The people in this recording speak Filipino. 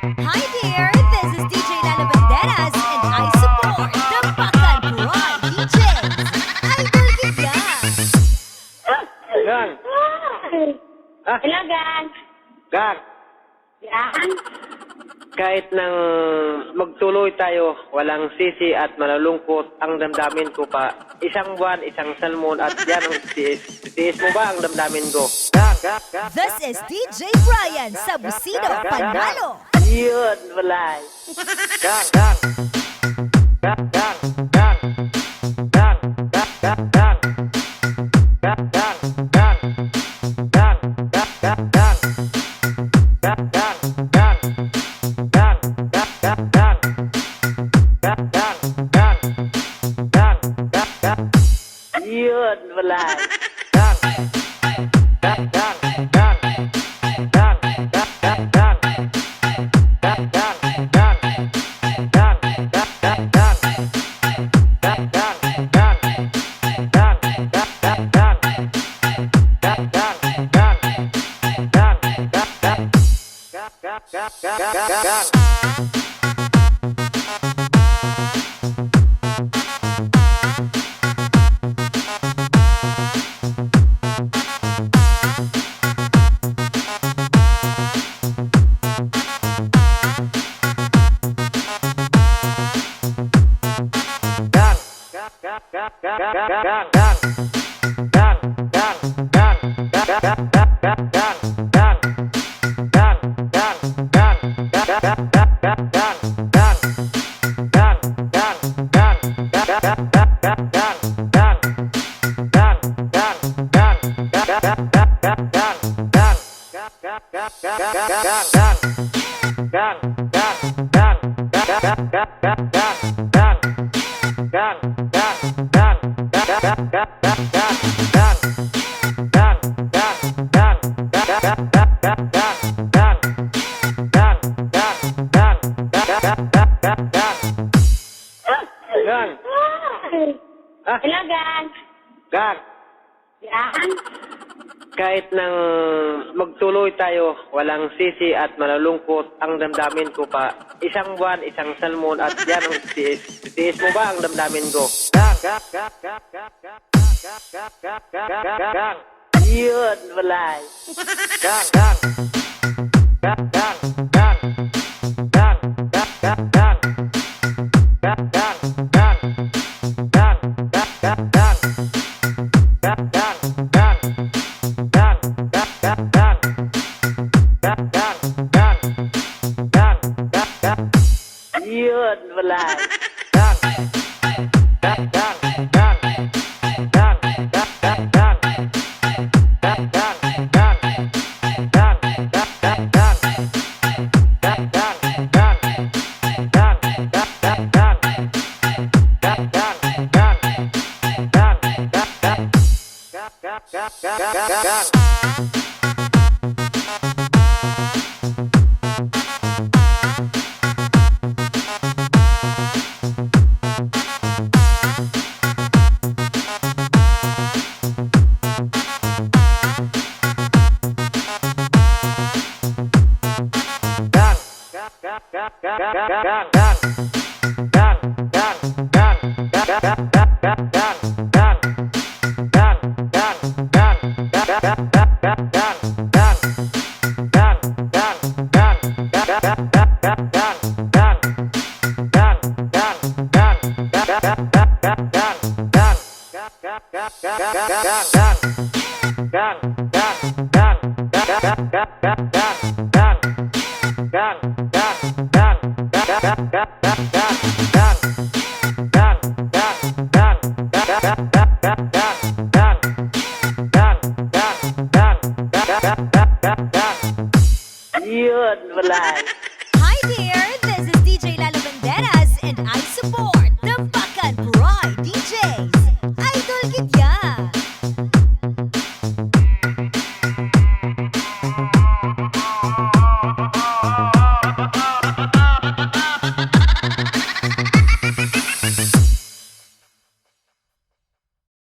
Hi there, this is DJ Lalo Banderas and I support the Bacan Pride DJs. Idol kita! Gang. Ah, Hello, gang. Gang. Gang. Kahit nang magtuloy tayo, walang sisi at malulungkot ang damdamin ko pa. Isang buwan, isang salmon at yan ang tiis. Tiis mo ba ang damdamin ko? Gang, gang, gang. This is DJ Brian Sabusido Panalo. Yun, walay. Gang, gang. Gang, gang, gang. Gang, gang, gang, gang. Gang, gang, gang. Gang, gang, gang, gang. Gang, gang, gang. Gang, gang, gang, gang. Gang, gang, gang. Gang, gang, gang. Yun, walay. Gang. Gang, gang, gang. Gang, gang, gang, gang. Gang, gang, gang. Gang, gang, gang, gang. Gang, gang, gang. Gang, gang, gang, gang. Gang, gang, gang. Gang, gang, gang. Gang, gang, gang, gang. Hello, gang. Gang. Gang. Kahit nang magtuloy tayo, walang sisi at malulungkot ang damdamin ko pa. Isang buwan, isang salmon at yan ang tiis. Tiis mo ba ang damdamin ko? Gang, gang, gang, gang, gang, gang, gang, gang, gang, gang, gang, gang. Yun, walay. Gang, gang. Gang, gang, gang. Gang, gang, gang, gang. Gang, gang, gang. Gang, gang, gang, gang. Gang, gang, gang. Gang, gang, gang, gang. Gang, gang, gang. Gang, gang, gang. Yun, walay. Gang. Gang, gang, gang. Gang, gang, gang, gang. Gang, gang, gang. Gang, gang, gang, gang. Gang, gang, gang. Gang, gang, gang, gang. Gang, gang, gang. Gang, gang, gang. Gang, gang, gang, gang. Hi there, this is DJ Lalo Banderas and I support the Bacan Pride DJs. Idol kita!